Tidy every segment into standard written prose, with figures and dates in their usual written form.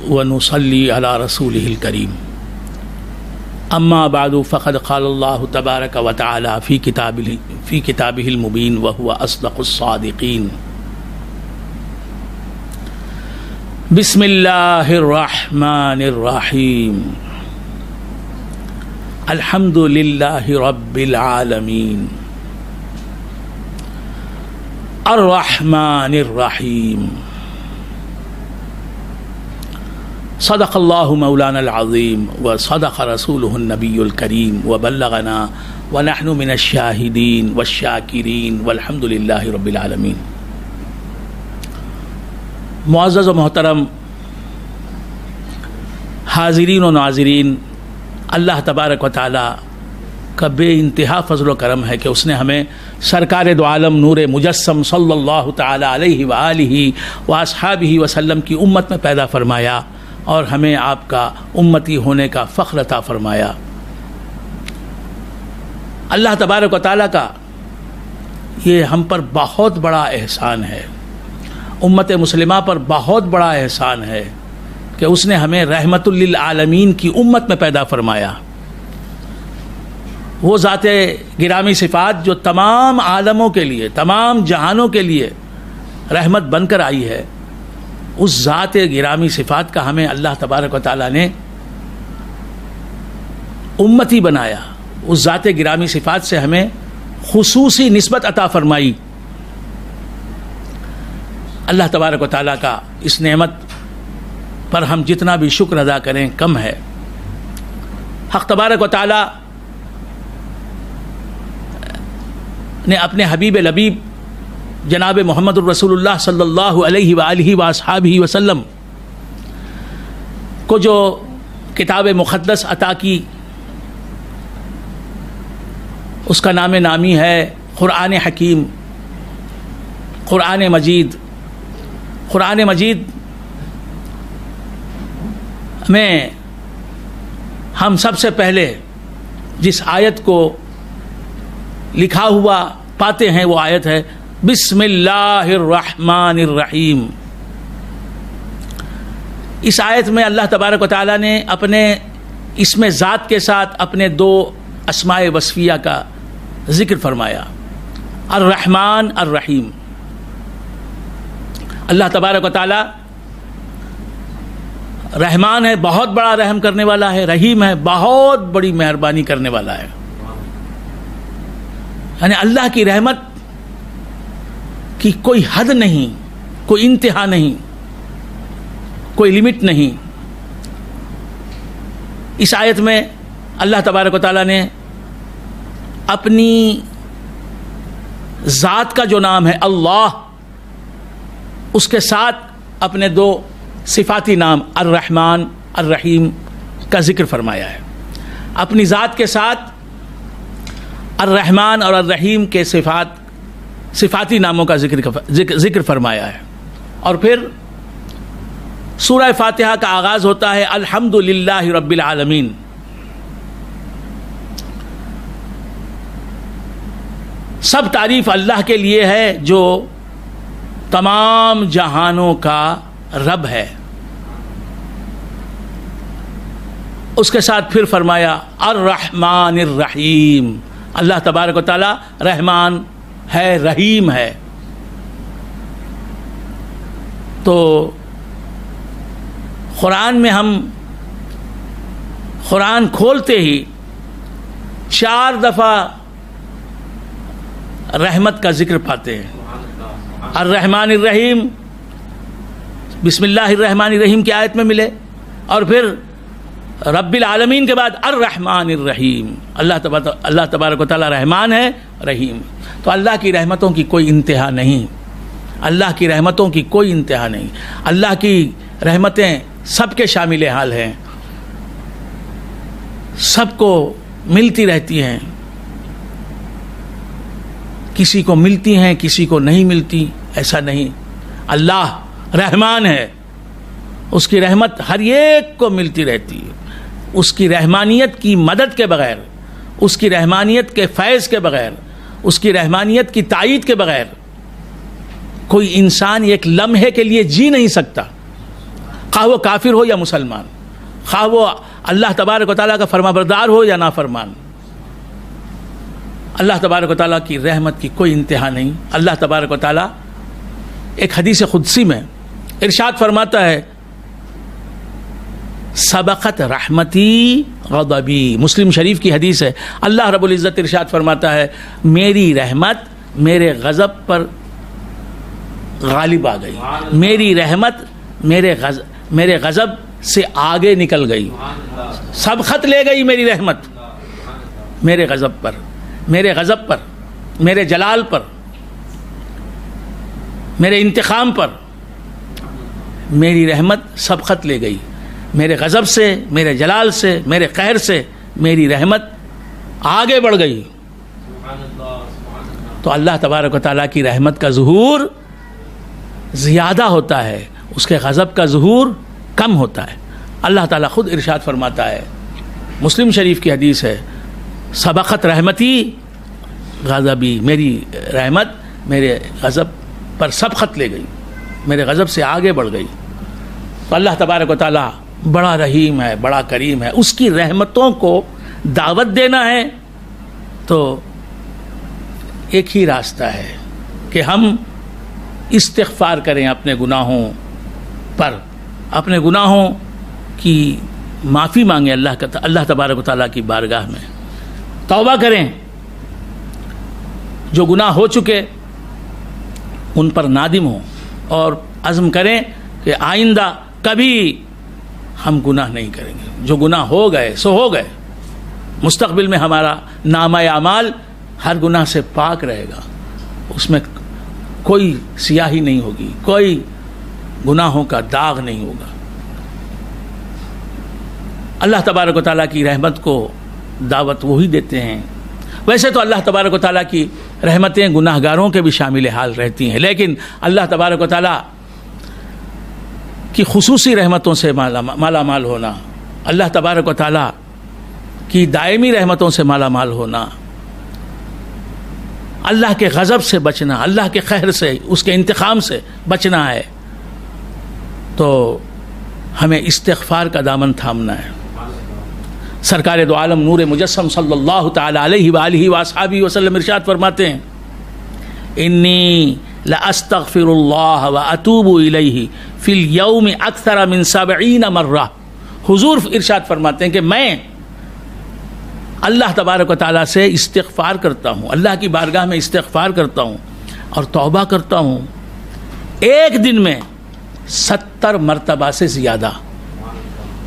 ونصلي على رسوله الكريم اما بعد فقد قال الله تبارك وتعالى في كتابه المبين وهو اصدق الصادقين بسم الله الرحمن الرحيم الحمد لله رب العالمين الرحمن الرحيم صدق الله مولانا العظيم وصدق رسوله النبي الكريم وبلغنا ونحن من الشاهدين والشاكرين والحمد لله رب العالمين. معزز و محترم حاضرین و ناظرین، اللہ تبارک و تعالی کا بے انتہا فضل و کرم ہے کہ اس نے ہمیں سرکار دو عالم نور مجسم صلی اللہ تعالی علیہ وآلہ واصحابہ وسلم کی امت میں پیدا فرمایا اور ہمیں آپ کا امتی ہونے کا فخر عطا فرمایا. اللہ تبارک و تعالیٰ کا یہ ہم پر بہت بڑا احسان ہے، امت مسلمہ پر بہت بڑا احسان ہے کہ اس نے ہمیں رحمت للعالمین کی امت میں پیدا فرمایا. وہ ذات گرامی صفات جو تمام عالموں کے لیے، تمام جہانوں کے لیے رحمت بن کر آئی ہے، اس ذات گرامی صفات کا ہمیں اللہ تبارک و تعالیٰ نے امتی بنایا. اس ذات گرامی صفات سے ہمیں خصوصی نسبت عطا فرمائی. اللہ تبارک و تعالیٰ کا اس نعمت پر ہم جتنا بھی شکر ادا کریں کم ہے. حق تبارک و تعالیٰ نے اپنے حبیب لبیب جناب محمد الرسول اللہ صلی اللہ علیہ وآلہ واصحابہ وسلم کو جو کتاب مقدس عطا کی، اس کا نام نامی ہے قرآن حکیم، قرآن مجید. قرآن مجید میں ہم سب سے پہلے جس آیت کو لکھا ہوا پاتے ہیں وہ آیت ہے بسم اللہ الرحمن الرحیم. اس آیت میں اللہ تبارک و تعالیٰ نے اپنے اسم ذات کے ساتھ اپنے دو اسماء وصفیہ کا ذکر فرمایا، الرحمن الرحیم. اللہ تبارک و تعالیٰ رحمان ہے، بہت بڑا رحم کرنے والا ہے، رحیم ہے، بہت بڑی مہربانی کرنے والا ہے. یعنی اللہ کی رحمت کی کوئی حد نہیں، کوئی انتہا نہیں، کوئی لمٹ نہیں. اس آیت میں اللہ تبارک و تعالیٰ نے اپنی ذات کا جو نام ہے اللہ، اس کے ساتھ اپنے دو صفاتی نام الرحمن الرحیم کا ذکر فرمایا ہے. اپنی ذات کے ساتھ الرحمن اور الرحیم کے صفاتی ناموں کا ذکر فرمایا ہے. اور پھر سورہ فاتحہ کا آغاز ہوتا ہے الحمد للہ رب العالمین. سب تعریف اللہ کے لیے ہے جو تمام جہانوں کا رب ہے. اس کے ساتھ پھر فرمایا الرحمن الرحیم. اللہ تبارک و تعالی رحمان ہے، رحیم ہے. تو قرآن میں ہم قرآن کھولتے ہی 4 دفعہ رحمت کا ذکر پاتے ہیں. الرحمن الرحیم بسم اللہ الرحمن الرحیم کی آیت میں ملے، اور پھر رب العالمین کے بعد الرحمن الرحیم. اللہ تبارک و تعالیٰ رحمان ہے، رحیم. تو اللہ کی رحمتوں کی کوئی انتہا نہیں، اللہ کی رحمتوں کی کوئی انتہا نہیں. اللہ کی رحمتیں سب کے شامل حال ہیں، سب کو ملتی رہتی ہیں. کسی کو ملتی ہیں، کسی کو نہیں ملتی، ایسا نہیں. اللہ رحمان ہے، اس کی رحمت ہر ایک کو ملتی رہتی ہے. اس کی رحمانیت کی مدد کے بغیر، اس کی رحمانیت کے فیض کے بغیر، اس کی رحمانیت کی تائید کے بغیر کوئی انسان ایک لمحے کے لیے جی نہیں سکتا. خواہ وہ کافر ہو یا مسلمان، خواہ وہ اللہ تبارک و تعالیٰ کا فرما بردار ہو یا نافرمان، اللہ تبارک و تعالیٰ کی رحمت کی کوئی انتہا نہیں. اللہ تبارک و تعالیٰ ایک حدیث قدسی میں ارشاد فرماتا ہے سبقت رحمتی غضبی، مسلم شریف کی حدیث ہے. اللہ رب العزت ارشاد فرماتا ہے میری رحمت میرے غضب پر غالب آ گئی، میری رحمت میرے غضب سے آگے نکل گئی، سبقت لے گئی میری رحمت میرے غضب پر، میرے غضب پر، میرے جلال پر، میرے انتقام پر میری رحمت سبقت لے گئی. میرے غضب سے، میرے جلال سے، میرے قہر سے میری رحمت آگے بڑھ گئی. تو اللہ تبارک و تعالیٰ کی رحمت کا ظہور زیادہ ہوتا ہے، اس کے غضب کا ظہور کم ہوتا ہے. اللہ تعالیٰ خود ارشاد فرماتا ہے، مسلم شریف کی حدیث ہے سبقت رحمتی غضبی، میری رحمت میرے غضب پر سبقت لے گئی، میرے غضب سے آگے بڑھ گئی. تو اللہ تبارک و تعالیٰ بڑا رحیم ہے، بڑا کریم ہے. اس کی رحمتوں کو دعوت دینا ہے تو ایک ہی راستہ ہے کہ ہم استغفار کریں اپنے گناہوں پر، اپنے گناہوں کی معافی مانگیں اللہ تبارک و تعالیٰ کی بارگاہ میں، توبہ کریں. جو گناہ ہو چکے ان پر نادم ہوں اور عزم کریں کہ آئندہ کبھی ہم گناہ نہیں کریں گے. جو گناہ ہو گئے سو ہو گئے، مستقبل میں ہمارا نامہ اعمال ہر گناہ سے پاک رہے گا، اس میں کوئی سیاہی نہیں ہوگی، کوئی گناہوں کا داغ نہیں ہوگا. اللہ تبارک و تعالیٰ کی رحمت کو دعوت وہی دیتے ہیں. ویسے تو اللہ تبارک و تعالیٰ کی رحمتیں گناہ گاروں کے بھی شامل حال رہتی ہیں، لیکن اللہ تبارک و تعالیٰ کی خصوصی رحمتوں سے مالا مال ہونا، اللہ تبارک و تعالیٰ کی دائمی رحمتوں سے مالا مال ہونا، اللہ کے غضب سے بچنا، اللہ کے قہر سے، اس کے انتقام سے بچنا ہے تو ہمیں استغفار کا دامن تھامنا ہے. سرکار دو عالم نور مجسم صلی اللہ تعالی علیہ وآلہ وآصحابہ وسلم ارشاد فرماتے ہیں انی لاستغفر اللہ واتوب الیہ فی الیوم اکثر من 70 مرہ. حضور ارشاد فرماتے ہیں کہ میں اللہ تبارک و تعالیٰ سے استغفار کرتا ہوں، اللہ کی بارگاہ میں استغفار کرتا ہوں اور توبہ کرتا ہوں ایک دن میں 70 مرتبہ سے زیادہ،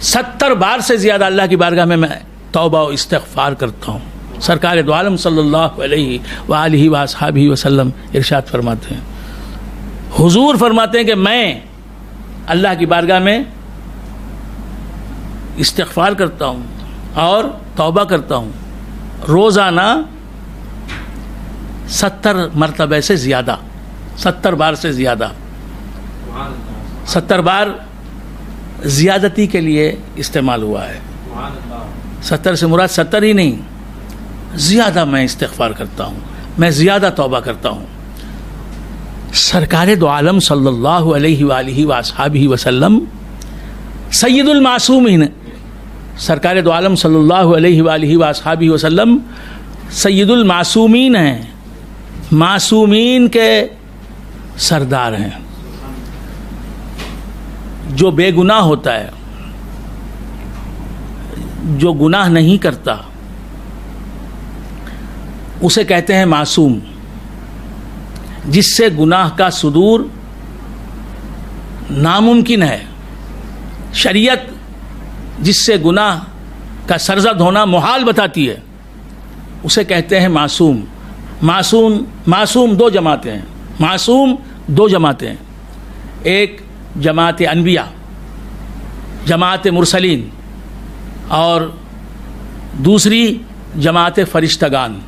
70 بار سے زیادہ اللہ کی بارگاہ میں توبہ و استغفار کرتا ہوں. سرکار دو عالم صلی اللہ علیہ وآلہ وآصحابہ وسلم ارشاد فرماتے ہیں، حضور فرماتے ہیں کہ میں اللہ کی بارگاہ میں استغفار کرتا ہوں اور توبہ کرتا ہوں روزانہ 70 مرتبہ سے زیادہ، 70 بار سے زیادہ. 70 بار زیادتی کے لیے استعمال ہوا ہے. 70 سے مراد 70 ہی نہیں، زیادہ میں استغفار کرتا ہوں، میں زیادہ توبہ کرتا ہوں. سرکار دو عالم صلی اللہ علیہ وآلہ وآصحابہ وسلم سید المعصومین، سرکار دو عالم صلی اللہ علیہ وآلہ وآصحابہ وسلم سید المعصومین ہیں، معصومین کے سردار ہیں. جو بے گناہ ہوتا ہے، جو گناہ نہیں کرتا، اسے کہتے ہیں معصوم. جس سے گناہ کا صدور ناممکن ہے، شریعت جس سے گناہ کا سرزد ہونا محال بتاتی ہے، اسے کہتے ہیں معصوم. معصوم دو جماعتیں ہیں، معصوم دو جماعتیں ہیں. ایک جماعت انبیاء، جماعت مرسلین، اور دوسری جماعت فرشتگان.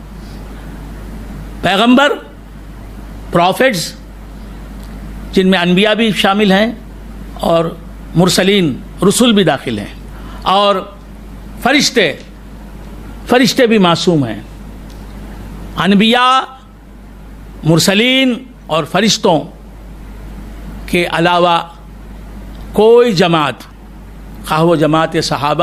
پیغمبر، پروفٹس جن میں انبیاء بھی شامل ہیں اور مرسلین رسول بھی داخل ہیں، اور فرشتے بھی معصوم ہیں. انبیاء، مرسلین اور فرشتوں کے علاوہ کوئی جماعت، خواہ وہ جماعت صحابہ